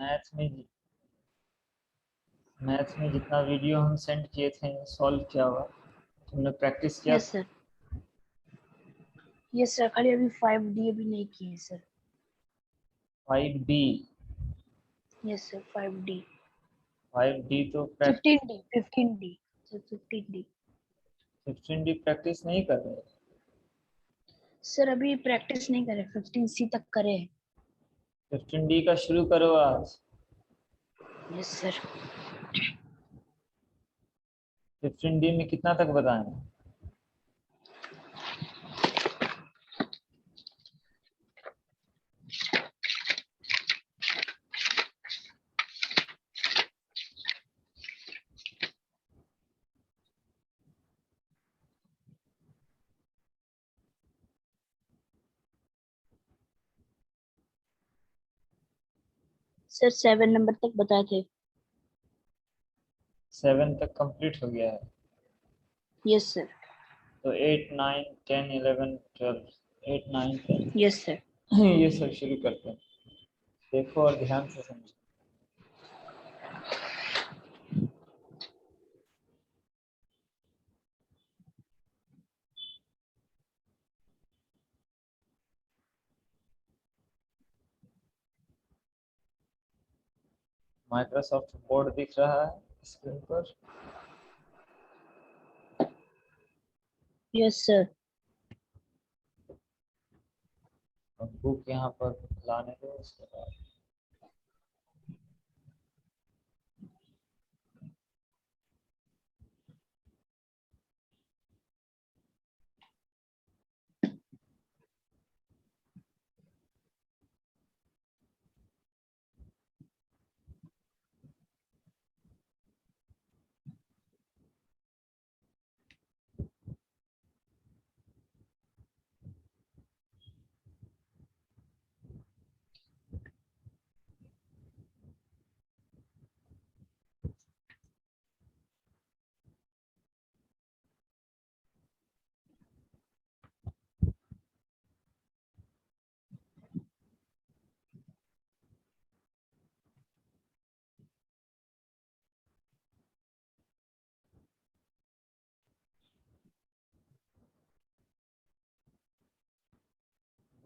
Maths में जितना video हम सेंड किए थे सॉल्व किया हुआ, तुमने प्रैक्टिस किया? Yes sir. यस सर, खाली अभी 5D अभी नहीं किए sir. 5D? Yes sir, 5D। 5D तो 15D, 15D sir, 15D। 15D practice नहीं कर रहे? सर अभी प्रैक्टिस नहीं करे, 15C तक करे। 15D का शुरू करो आज। Yes sir. 15D में कितना तक बताएं? सर 7 नंबर तक बताए थे। 7 तक कंप्लीट हो गया है। Yes sir. तो 8 9 10 11 12, 8 9 10 यस सर। ये सब शुरू करते हैं। देखो और ध्यान से समझो। माइक्रोसॉफ्ट बोर्ड दिख रहा है स्क्रीन पर? Yes sir. बुक यहाँ पर लाने दो, उसके बाद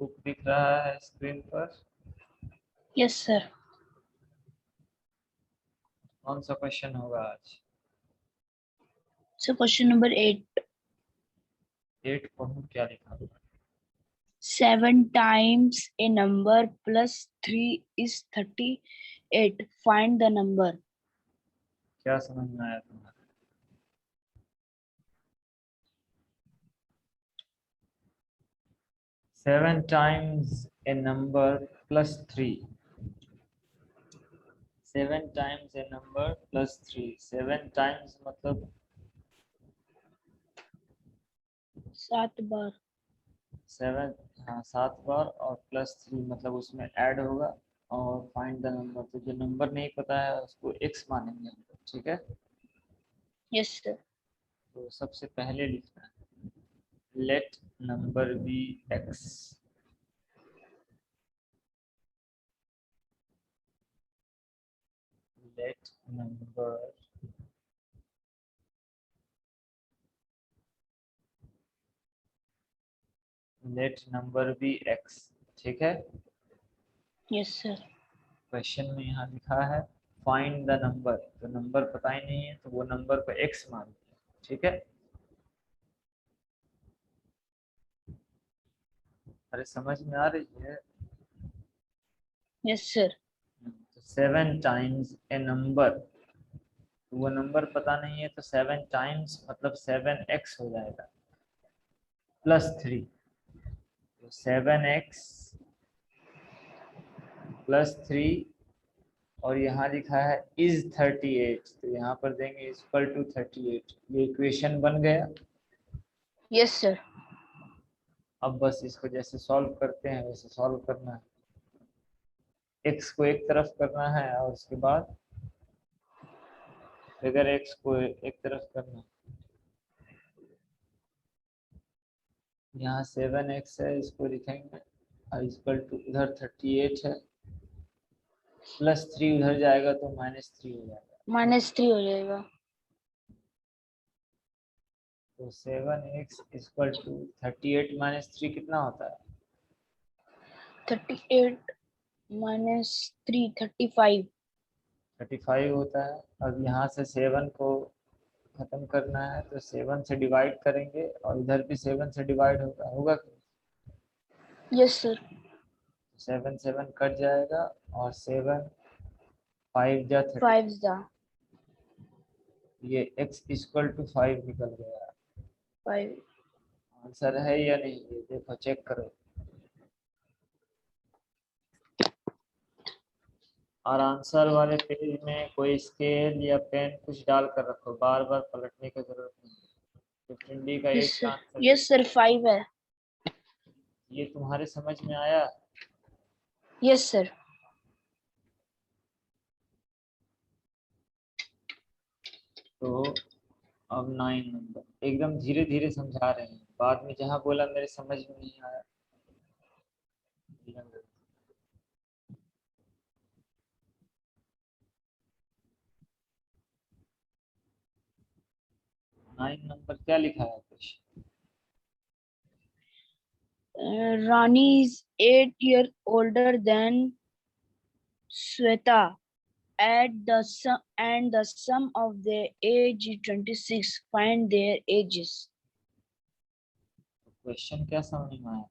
बुक दिख रहा है स्क्रीन पर? Yes sir. कौन सा क्वेश्चन होगा आज? Sir question number 8। 8 पढ़ूं, क्या लिखा हुआ? 7 times a number plus 3 is 38. Find the number. क्या समझ में आया तुम्हारे? 7 times a number plus 3. 7 times a number plus 3. 7 times मतलब 7 बार। 7, हाँ 7 बार, और प्लस 3 मतलब उसमें ऐड होगा। और फाइंड द नंबर, तो जो नंबर नहीं पता है उसको x मानेंगे हम लोग, ठीक है? Yes sir. तो सबसे पहले लिखना है let number be x। Let number be x, ठीक है? Yes sir. क्वेश्चन में यहाँ लिखा है फाइंड द नंबर, तो नंबर पता ही नहीं है तो वो नंबर को x मान लिया, ठीक है? अरे समझ में आ रही है? Yes sir. तो 7 टाइम्स ए नंबर, तो वो नंबर पता नहीं है तो 7 टाइम्स मतलब 7x हो जाएगा प्लस 3। तो 7x प्लस 3, और यहाँ लिखा है इज 38, तो यहाँ पर देंगे इक्वल टू 38। ये इक्वेशन बन गया। Yes sir. अब बस इसको जैसे सॉल्व करते हैं वैसे सॉल्व करना है। x को एक तरफ करना है और उसके बाद फिगर x को एक तरफ करना है। यहाँ 7x है, इसको लिखेंगे और इक्वल टू इधर 38 है, +3 उधर जाएगा तो -3 हो जाएगा। -3 हो जाएगा। तो 7x = 38 - 3 कितना होता है? 38 - 3 35। 35 होता है। अब यहाँ से 7 को खत्म करना है तो 7 से डिवाइड करेंगे और इधर भी 7 से डिवाइड होगा यस सर। 7 7 कट जाएगा और 7 5 जा 30। 5 जा ये x = 5 निकल गया। 5। आंसर है या नहीं ये देखो चेक करो। और आंसर वाले पेज में कोई स्केल या पेन कुछ डाल कर रखो, बार बार पलटने की जरूरत नहीं। 15D का यस एक सर। आंसर यस सर 5 है। ये तुम्हारे समझ में आया? Yes sir. तो अब 9 नंबर एकदम धीरे धीरे समझा रहे हैं, बाद में जहाँ बोला मेरे समझ में नहीं आया। 9 नंबर क्या लिखा है कुछ? Rani is 8 years older than Sweta. And the sum of their age is 26. Find their ages. Question क्या समझ में आया?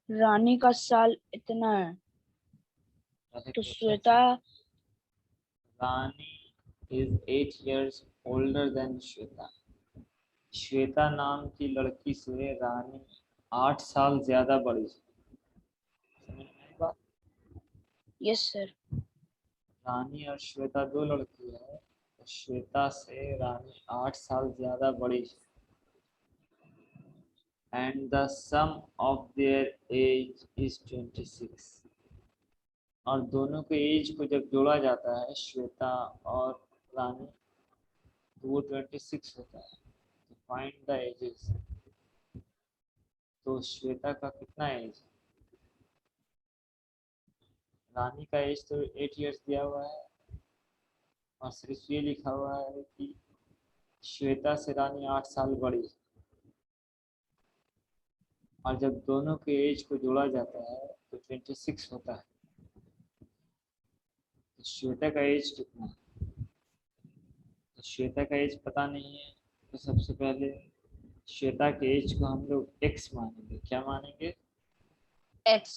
रानी का साल इतना है पहले तो question Shweta. Rani is 8 years older than Shweta. Shweta नाम की लड़की से रानी 8 साल ज्यादा बड़ी है। समझ में आई बात? Yes sir. रानी और श्वेता दो लड़की है तो श्वेता से रानी 8 साल ज्यादा बड़ी है। And the sum of their age is 26। और दोनों के एज को जब जोड़ा जाता है श्वेता और रानी तो वो 26 होता है। तो फाइंड द एजेस। तो श्वेता का कितना एज? रानी का एज तो 8 years दिया हुआ है और सिर्फ ये लिखा हुआ है कि श्वेता से रानी 8 साल बड़ी। और जब दोनों के एज को जोड़ा जाता है तो 26 होता है। तो श्वेता का एज कितना है? तो श्वेता का एज पता नहीं है तो सबसे पहले श्वेता के एज को हम लोग x मानेंगे। क्या मानेंगे? एक्स।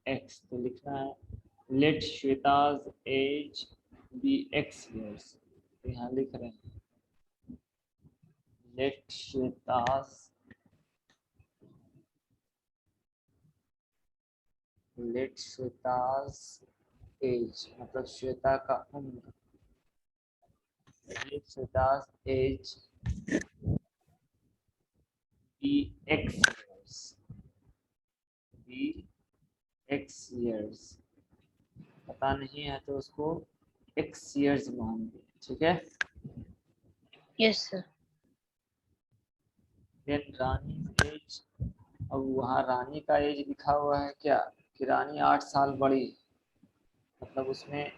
x। तो लिखना है let Shweta's age be x years। तो यहाँ लिख रहे हैं लेट श्वेताज एज मतलब श्वेता का उम्र। Let Shweta's age be x years। Be x years पता नहीं है तो उसको x years मान दे। ठीक है। Yes sir. देन रानी एज। अब वहाँ रानी का एज लिखा हुआ है क्या कि रानी 8 साल बड़ी है, मतलब उसमें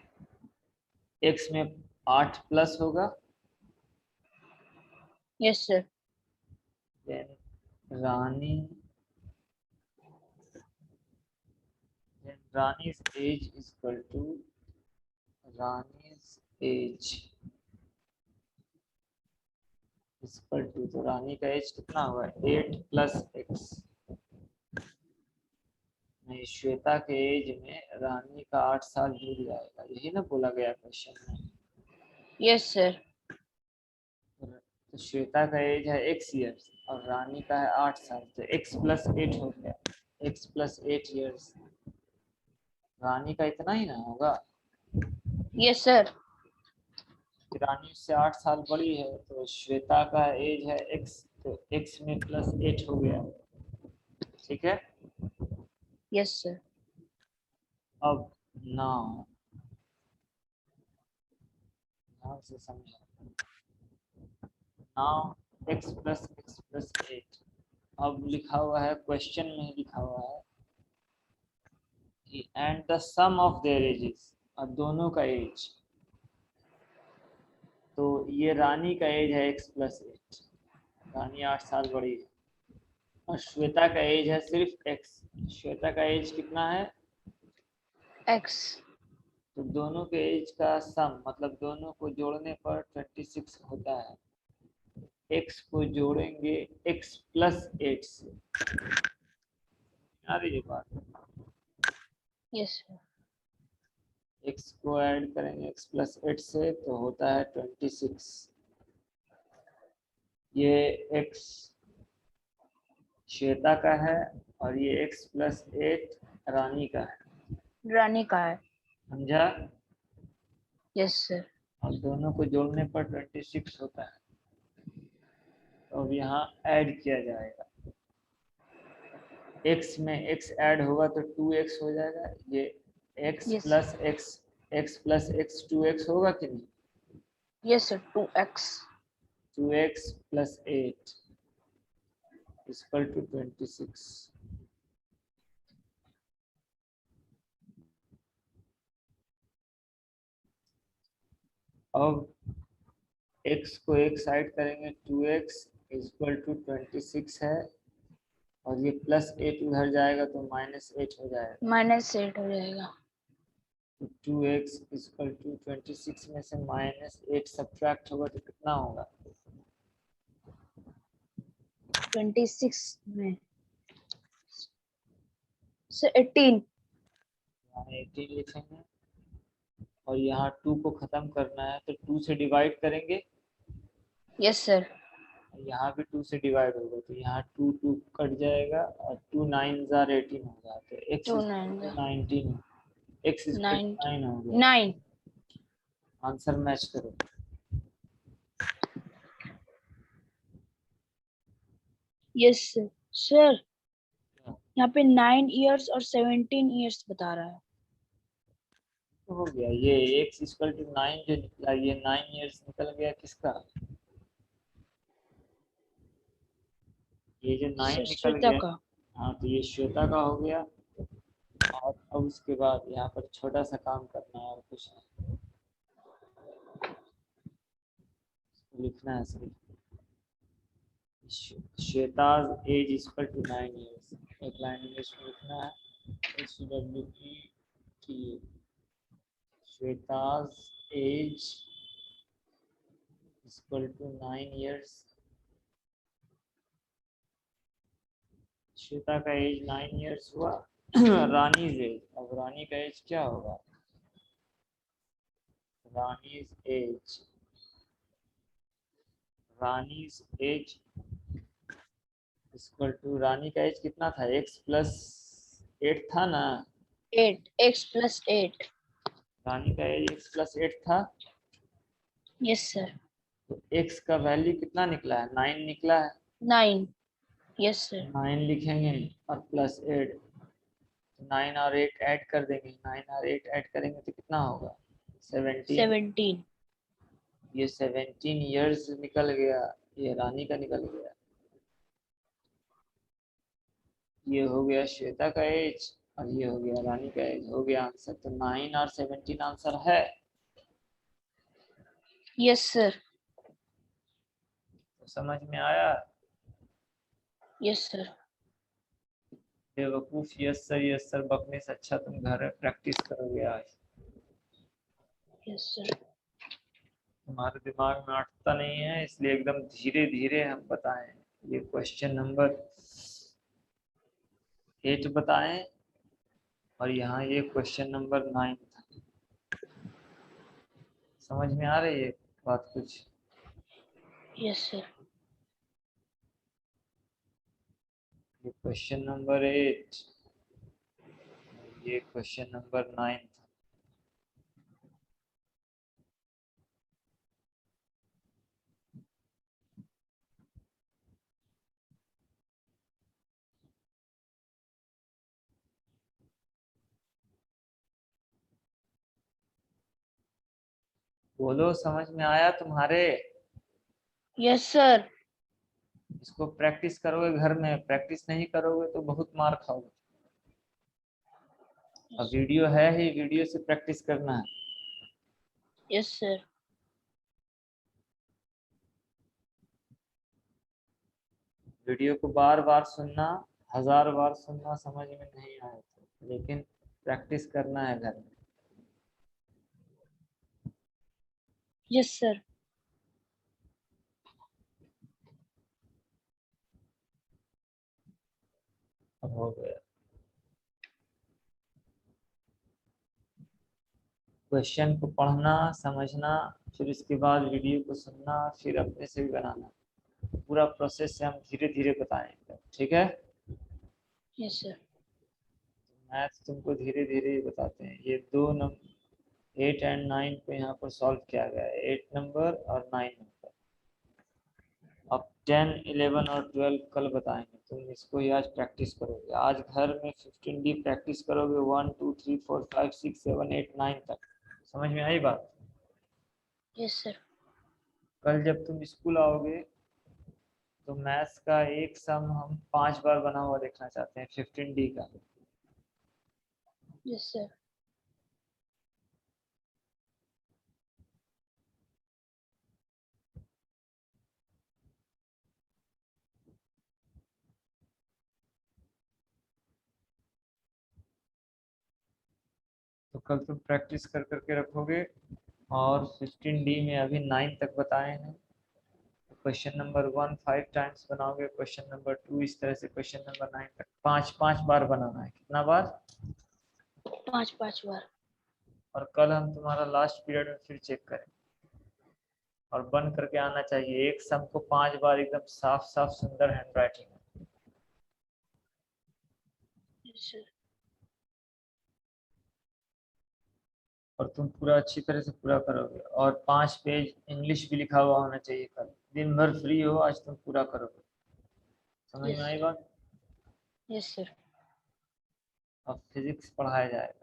x में 8 प्लस होगा। Yes sir. Then Rani Rani's age is equal to Rani's age is equal to तो रानी का एज कितना हुआ 8 + x। नहीं श्वेता के एज में रानी का 8 साल जुड़ जाएगा, यही ना बोला गया क्वेश्चन में। Yes sir. तो श्वेता का एज है x years और रानी का है 8 साल तो x + 8 हो गया। x + 8 years रानी का इतना ही ना होगा। Yes sir. रानी उससे 8 साल बड़ी है तो श्वेता का एज है x तो x में +8 हो गया। ठीक है। Yes sir. अब नाउ ध्यान से समझो। नाउ x + 8 अब लिखा हुआ है क्वेश्चन में ही लिखा हुआ है and the sum of their ages, और दोनों का एज। तो ये रानी का एज है x+8, रानी 8 साल बड़ी है, और श्वेता का एज है सिर्फ x। श्वेता का एज कितना है? x। तो दोनों के एज का सम मतलब दोनों को जोड़ने पर 26 होता है। x को जोड़ेंगे x+8 से, आ रही है बात? Yes sir. x को ऐड करेंगे x+8 से तो होता है 26। ये x श्वेता का है और ये x+8 रानी का है, रानी का है। समझा? Yes sir. और दोनों को जोड़ने पर 26 होता है। तो अब यहाँ ऐड किया जाएगा, x में x ऐड होगा तो 2x हो जाएगा। ये x Yes. Plus x 2x होगा कि नहीं? Yes sir. 2x। 2x plus 8 equal to 26। अब x को एक साइड करेंगे, 2x इक्वल टू 26 है, और ये +8 उधर जाएगा तो -8 हो जाएगा। -8 हो जाएगा। तो 2x इक्वल टू 26 में से -8 सब्ट्रैक्ट होगा तो कितना होगा? 26 में से 18। यहाँ 18 लिखेंगे, और यहाँ 2 को खत्म करना है तो 2 से डिवाइड करेंगे। Yes sir. यहाँ भी 2 से डिवाइड होगा तो यहाँ 2 2 कट जाएगा, और 2 9 जार 18 होगा, तो x 2 9 19, x 9 9 हो गया। 9। आंसर मैच करो। Yes sir. सर यहाँ पे 9 इयर्स और 17 इयर्स बता रहा है। तो हो गया, ये x इक्वल टू 9 जो निकला, ये 9 इयर्स निकल गया किसका? ये जो 9 सर निकल श्वेता गया, का। हाँ, तो ये श्वेता का हो गया। और अब उसके बाद यहाँ पर छोटा सा काम करना है और कुछ नहीं, लिखना है सिर्फ Shweta's age equal to 9 years. एक लाइन इंग्लिश में लिखना है, SWET, Shweta's age equal to 9 years. Shweta का एज 9 इयर्स हुआ। रानी एज, अब रानी का एज क्या होगा? Rani's age, Rani's age equal to, Rani का एज कितना था? x+8 था ना? 8 x+8। रानी का एज x+8 था। Yes sir. तो x का वैल्यू कितना निकला है? 9 निकला है। 9। Yes sir. 9 लिखेंगे और +8, 9 और 8 ऐड कर देंगे, 9 और 8 ऐड करेंगे तो कितना होगा? 17। 17। ये 17 इयर्स निकल गया, ये रानी का निकल गया। ये हो गया श्वेता का एज, और ये हो गया रानी का एज। हो गया आंसर। तो 9 और 17 आंसर है। Yes sir. तो समझ में आया? Yes sir. बेवकूफ यस सर बकने से अच्छा तुम घर में प्रैक्टिस करोगे आज। Yes sir. तुम्हारे दिमाग में अटता नहीं है, इसलिए एकदम धीरे धीरे हम बताएं। ये क्वेश्चन नंबर 8 बताएं, और यहाँ ये क्वेश्चन नंबर 9 था। समझ में आ रही है बात कुछ? Yes sir. ये क्वेश्चन नंबर 8, ये क्वेश्चन नंबर 9 था। बोलो, समझ में आया तुम्हारे? Yes sir. इसको प्रैक्टिस करोगे घर में, प्रैक्टिस नहीं करोगे तो बहुत मार खाओगे। अब वीडियो है ही, वीडियो से प्रैक्टिस करना है। Yes sir. वीडियो को बार बार सुनना, 1000 बार सुनना, समझ में नहीं आए तो, लेकिन प्रैक्टिस करना है घर में। Yes sir. अब हो गया। क्वेश्चन को पढ़ना, समझना, फिर उसके बाद वीडियो को सुनना, फिर अपने से भी बनाना। पूरा प्रोसेस से हम धीरे धीरे बताएंगे, ठीक है। Yes sir. मैथ तुमको धीरे धीरे ही बताते हैं। ये दो नंबर 8 एंड 9 को यहाँ पर सॉल्व किया गया है, 8 नंबर और 9 नंबर। अब 10, 11 और 12 कल बताएंगे, तुम इसको ही आज प्रैक्टिस करोगे। आज घर में 15D प्रैक्टिस करोगे, 1 2 3 4 5 6 7 8 9 तक। समझ में आई बात? Yes sir. कल जब तुम स्कूल आओगे तो मैथ्स का एक सम हम 5 बार बना हुआ देखना चाहते हैं, 15D का। Yes sir. तो कल तुम प्रैक्टिस कर करके रखोगे। और 15D में अभी 9 तक बताए हैं। क्वेश्चन नंबर 1 5 टाइम्स बनाओगे, क्वेश्चन नंबर 2 इस तरह से, क्वेश्चन नंबर 9 तक 5 5 बार बनाना है। कितना बार? 5 बार। और कल हम तुम्हारा लास्ट पीरियड में फिर चेक करें। और बन करके आना चाहिए एक सम को 5 बार एकदम साफ साफ सुंदर हैंड राइटिंग में। Yes sir. और तुम पूरा अच्छी तरह से पूरा करोगे। और 5 पेज इंग्लिश भी लिखा हुआ होना चाहिए। कल दिन भर फ्री हो, आज तुम पूरा करोगे। समझ में यस आई सर। बात? Yes sir. अब फिजिक्स पढ़ाया जाएगा।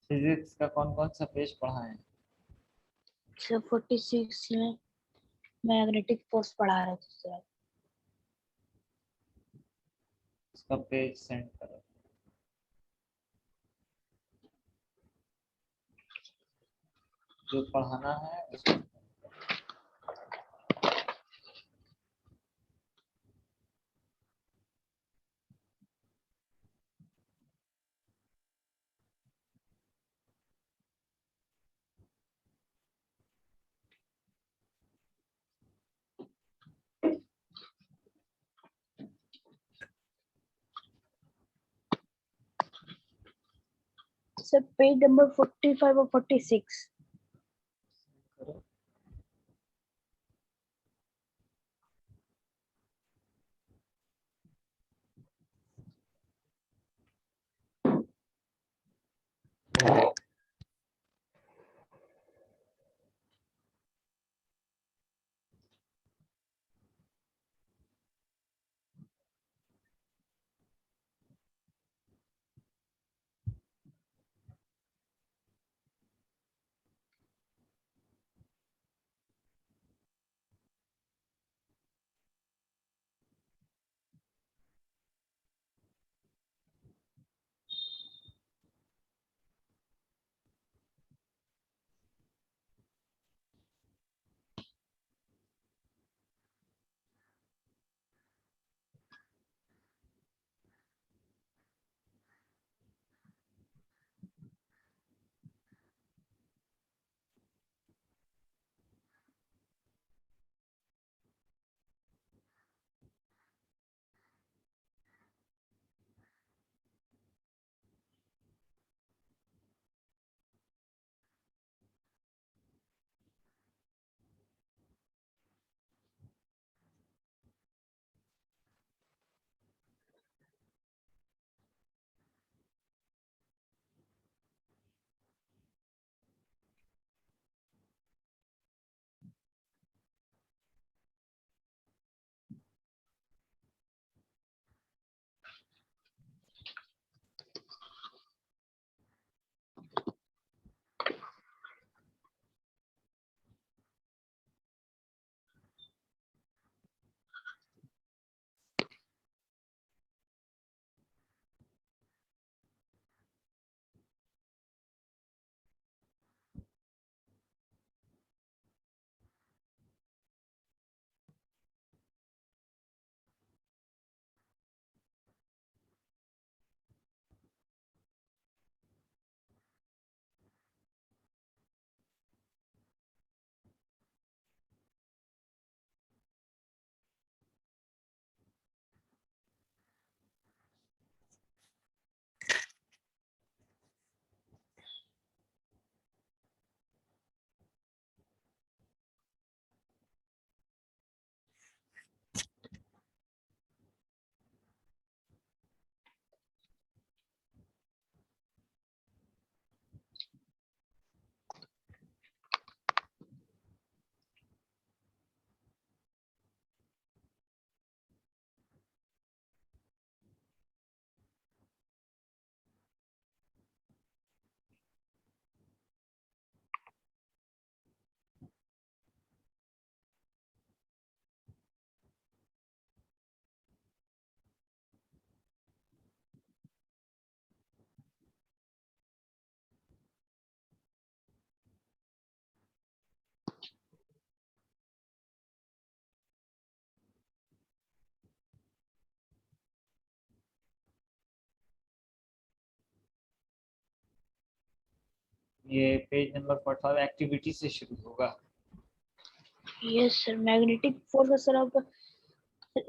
फिजिक्स का कौन कौन सा पेज पढ़ा है? सर 46 में मैग्नेटिक फोर्स पढ़ा रहे थे सर। उसका पेज सेंड करो। जो पढ़ाना है उसको। सर पेज नंबर 45 और 46। करो। ये पेज नंबर 45 एक्टिविटी से शुरू होगा। Yes sir, magnetic force sir आप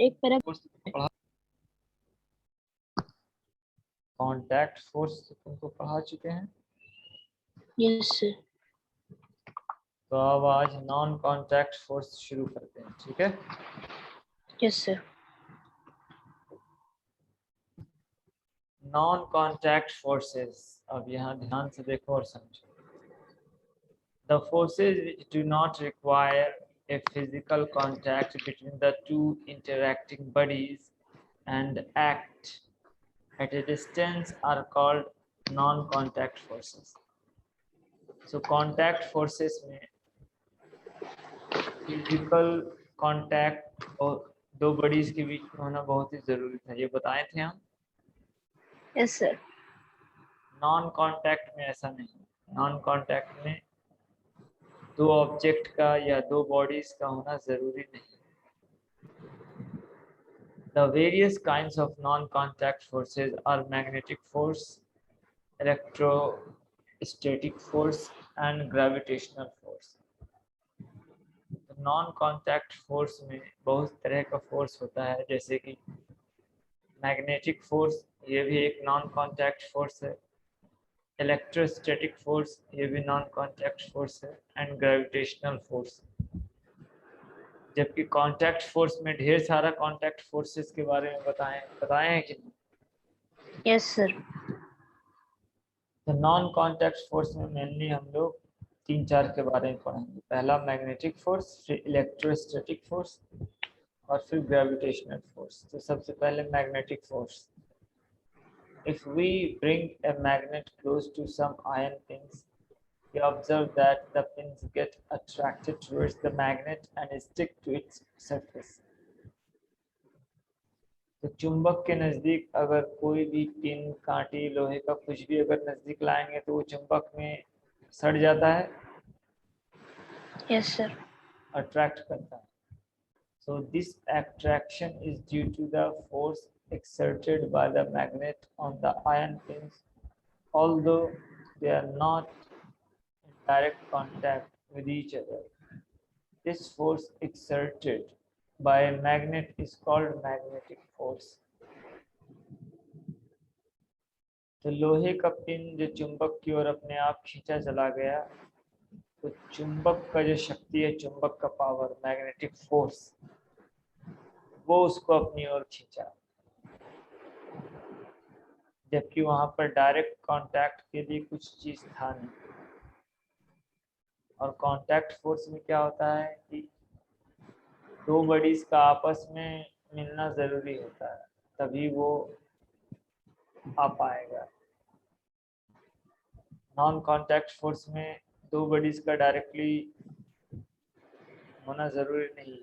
एक पैरा कॉन्टैक्ट फोर्स तुमको पढ़ा चुके हैं। Yes sir. तो अब आज नॉन कॉन्टैक्ट फोर्स शुरू करते हैं, ठीक है। Yes sir. Non contact forces, अब यहाँ ध्यान से देखो और समझो। The forces which do not require a physical contact between the two interacting bodies and act at a distance are called non-contact forces. So contact forces में physical contact और दो बॉडीज के बीच में होना बहुत ही जरूरी था, ये बताए थे हम। Yes sir. नॉन कॉन्टैक्ट में ऐसा नहीं। नॉन कॉन्टैक्ट में दो ऑब्जेक्ट का या दो बॉडीज का होना जरूरी नहीं। The various kinds of non-contact forces are magnetic force, electrostatic force, and gravitational force. Non-contact force में बहुत तरह का फोर्स होता है, जैसे कि मैग्नेटिक फोर्स, ये भी एक नॉन-कॉन्टैक्ट फोर्स है। इलेक्ट्रोस्टैटिक फोर्स, ये भी नॉन-कॉन्टैक्ट फोर्स है। And gravitational force. जबकि कॉन्टैक्ट फोर्स में ढेर सारा कॉन्टैक्ट फोर्सेस के बारे में बताए हैं कि नहीं? Yes sir. तो नॉन कॉन्टैक्ट फोर्स में मेनली हम लोग 3-4 के बारे में पढ़ेंगे। पहला मैग्नेटिक फोर्स, फिर इलेक्ट्रोस्टैटिक फोर्स और फिर ग्रेविटेशनल फोर्स। तो सबसे पहले magnetic force. If we bring a magnet close to some iron pins, we observe that the pins get attracted towards the magnet and stick to its surface. तो चुंबक के नजदीक अगर कोई भी पिन, कांटी, लोहे का कुछ भी अगर नजदीक लाएंगे तो वो चुंबक में सड़ जाता है, यस सर। अट्रैक्ट करता है। So this attraction is due to the force exerted by the magnet on the iron pins, although they are not in direct contact with each other. This force exerted by a magnet is called magnetic force. तो लोहे का pin जो चुंबक की ओर अपने आप खींचा चला गया, तो चुंबक का जो शक्ति है, चुंबक का पावर, मैग्नेटिक फोर्स, वो उसको अपनी ओर खींचा। जबकि वहां पर डायरेक्ट कांटेक्ट के लिए कुछ चीज था नहीं। और कांटेक्ट फोर्स में क्या होता है कि दो बॉडीज का आपस में मिलना जरूरी होता है, तभी वो आ पाएगा। नॉन कांटेक्ट फोर्स में दो बॉडीज का डायरेक्टली होना जरूरी नहीं,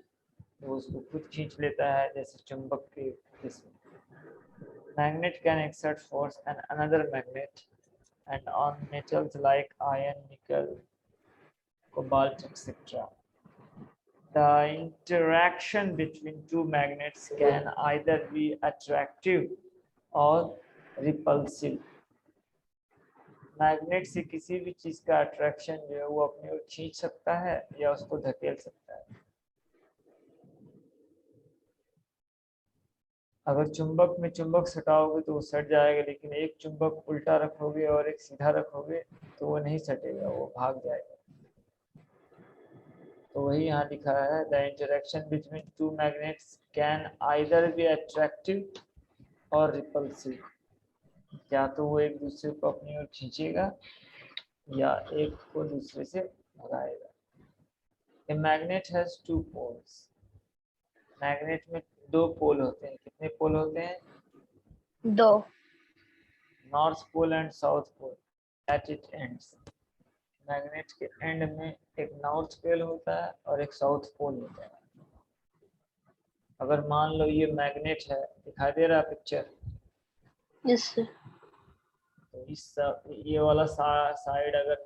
वो उसको खुद खींच लेता है, जैसे चुंबक के केस में। Magnet can exert force on another magnet and on metals like iron, nickel, cobalt, etc. The interaction between two magnets can either be attractive or repulsive. Magnet से किसी भी चीज का अट्रैक्शन जो है वो अपनी ओर खींच सकता है या उसको धकेल सकता है। अगर चुंबक में चुंबक सटाओगे तो वो सट जाएगा, लेकिन एक चुंबक उल्टा रखोगे और एक सीधा रखोगे तो वो नहीं सटेगा, वो भाग जाएगा। तो वही यहाँ लिखा है, the interaction between two magnets can either be attractive और रिपल्सिव। या तो वो एक दूसरे को अपनी ओर खींचेगा या एक को दूसरे से भगाएगा। A magnet has two poles. Magnet में दो पोल होते हैं। कितने पोल होते हैं? 2। North pole and south pole at it ends. Magnet के एंड में एक नॉर्थ पोल होता है और एक साउथ पोल होता है। अगर मान लो ये मैग्नेट है, दिखाई दे रहा है पिक्चर? Yes sir. तो इस ये वाला साइड अगर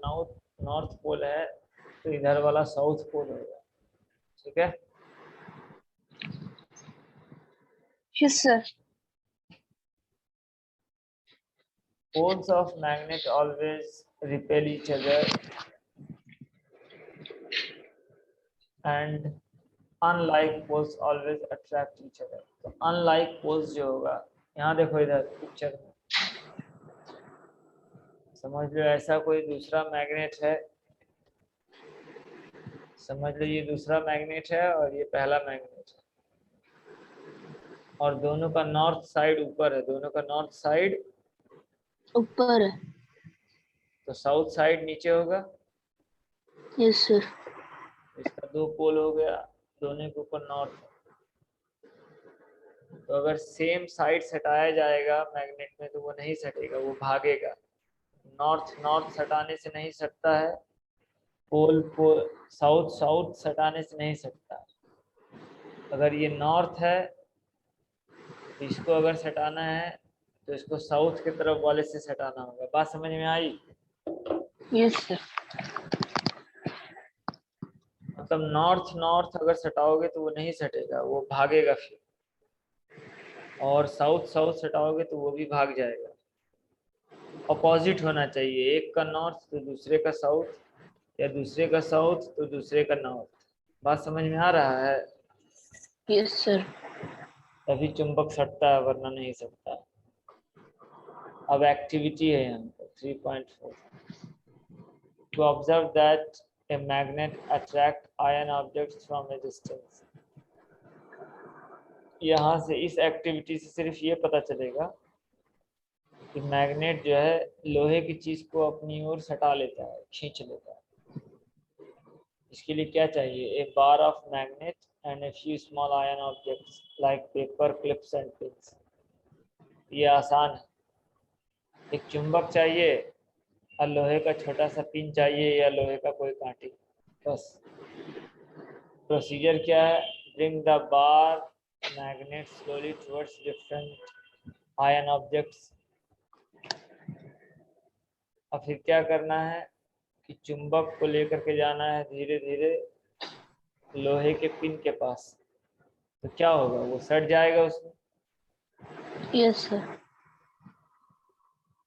नॉर्थ पोल है तो इधर वाला साउथ पोल होगा, ठीक है? Yes sir. Poles of magnet always repel each other and unlike poles always attract each other। तो unlike poles जो होगा, यहाँ देखो इधर पिक्चर में, समझ लो ऐसा कोई दूसरा मैग्नेट है, समझ लो ये दूसरा मैग्नेट है और ये पहला मैग्नेट है, और दोनों का नॉर्थ साइड ऊपर है, दोनों का नॉर्थ साइड ऊपर है। तो साउथ साइड नीचे होगा। Yes sir. इसका 2 पोल हो गया, दोनों के ऊपर नॉर्थ है। तो अगर सेम साइड सटाया जाएगा मैग्नेट में तो वो नहीं सटेगा, वो भागेगा। नॉर्थ नॉर्थ सटाने से नहीं सटता है, पोल पोल साउथ साउथ सटाने से नहीं सटता। अगर ये नॉर्थ है तो इसको अगर सटाना है तो इसको साउथ की तरफ वाले से सटाना होगा। बात समझ में आई? Yes sir. मतलब नॉर्थ नॉर्थ अगर सटाओगे तो वो नहीं सटेगा, वो भागेगा फिर, और साउथ साउथ सटाओगे तो वो भी भाग जाएगा। अपोजिट होना चाहिए, एक का नॉर्थ तो दूसरे का साउथ, या दूसरे का साउथ तो दूसरे का नॉर्थ। बात समझ में आ रहा है? Yes sir. तभी चुंबक सटता है, वरना नहीं सटता। अब एक्टिविटी है यहाँ पर 3.4। To observe that a magnet attract iron objects from a distance। यहाँ से इस एक्टिविटी से सिर्फ ये पता चलेगा कि मैग्नेट जो है लोहे की चीज को अपनी ओर सटा लेता है, खींच लेता है। इसके लिए क्या चाहिए? A bar of magnet and a few small iron objects like paper clips and pins. ये आसान है। एक चुंबक चाहिए और लोहे का छोटा सा पिन चाहिए या लोहे का कोई कांटी, बस। प्रोसीजर क्या है? Bring the bar magnet slowly towards different ion objects. और फिर क्या करना है कि चुंबक को लेकर के जाना है धीरे धीरे लोहे के पिन के पास। तो क्या होगा? वो सट जाएगा उसमें। Yes sir.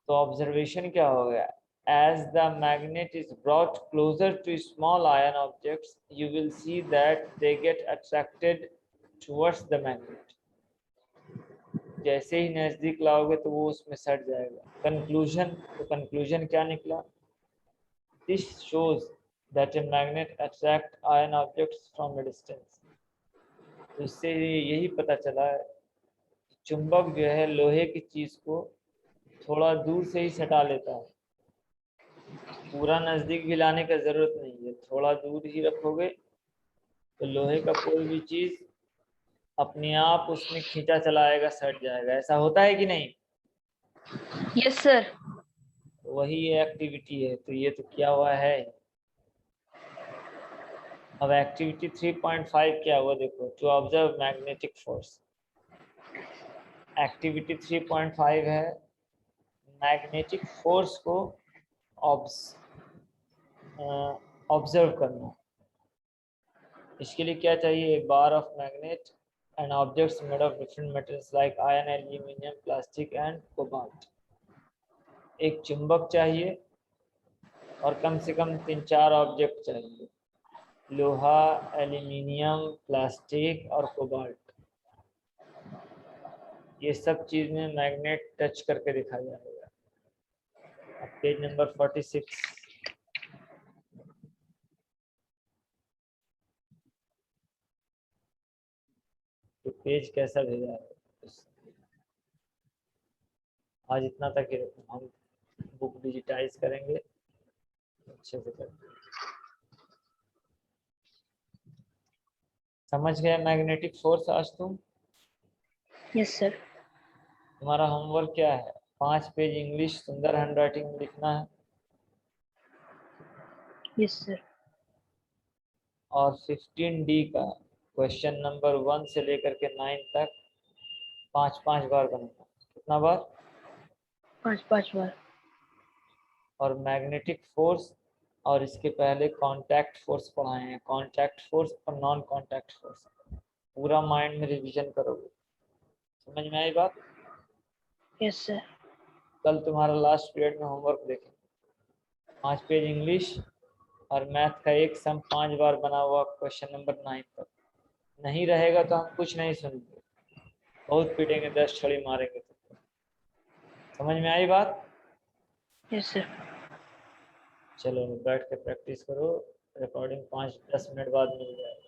तो ऑब्जर्वेशन क्या हो गया? As the magnet is brought closer to small iron objects, you will see that they get attracted towards the magnet। जैसे ही नजदीक लाओगे तो वो उसमें सट जाएगा। कंक्लूजन, तो कंक्लूजन क्या निकला? This shows that a magnet attract iron objects from a distance। तो इससे यही पता चला है चुंबक जो है लोहे की चीज को थोड़ा दूर से ही सटा लेता है, पूरा नजदीक भी लाने का जरूरत नहीं है। थोड़ा दूर ही रखोगे तो लोहे का कोई भी चीज अपने आप उसमें खींचा चलाएगा, सट जाएगा। ऐसा होता है कि नहीं? Yes sir. वही ये एक्टिविटी है। तो ये तो किया हुआ है। अब एक्टिविटी 3.5 क्या हुआ देखो। To observe magnetic force. Activity 3.5 है मैग्नेटिक फोर्स को ऑब्जर्व करना। इसके लिए क्या चाहिए? एक bar of magnet and objects made of different metals like iron, aluminium, plastic and cobalt. एक चुंबक चाहिए और कम से कम 3-4 ऑब्जेक्ट चाहिए, लोहा, एल्यूमिनियम, प्लास्टिक और कोबाल्ट। ये सब चीज में मैग्नेट टच करके दिखा जाएगा। अब पेज नंबर 46। तो पेज कैसा भेजा है? आज इतना तक ही रखो, हम बुक डिजिटाइज करेंगे अच्छे से करेंगे। समझ गए मैग्नेटिक फोर्स आज तुम? Yes sir. तुम्हारा होमवर्क क्या है? 5 पेज इंग्लिश सुंदर हैंडराइटिंग में लिखना है, यस सर। और 15D का क्वेश्चन नंबर 1 से लेकर के 9 तक 5-5 बार बनाना। कितना बार? 5 बार। और मैग्नेटिक फोर्स और इसके पहले कांटेक्ट फोर्स पढ़ाए हैं, कांटेक्ट फोर्स और नॉन कांटेक्ट फोर्स। पूरा माइंड में रिवीजन करोगे। समझ में आई बात? Yes sir. कल तुम्हारा लास्ट पीरियड में होमवर्क देखेंगे। 5 पेज इंग्लिश और मैथ का एक सम 5 बार बना हुआ क्वेश्चन नंबर 9 तक नहीं रहेगा तो हम कुछ नहीं सुनेंगे, बहुत पीटेंगे, 10 छड़ी मारेंगे। तो समझ में आई बात? Yes sir. चलो बैठ के प्रैक्टिस करो, रिकॉर्डिंग 5-10 मिनट बाद मिल जाएगी।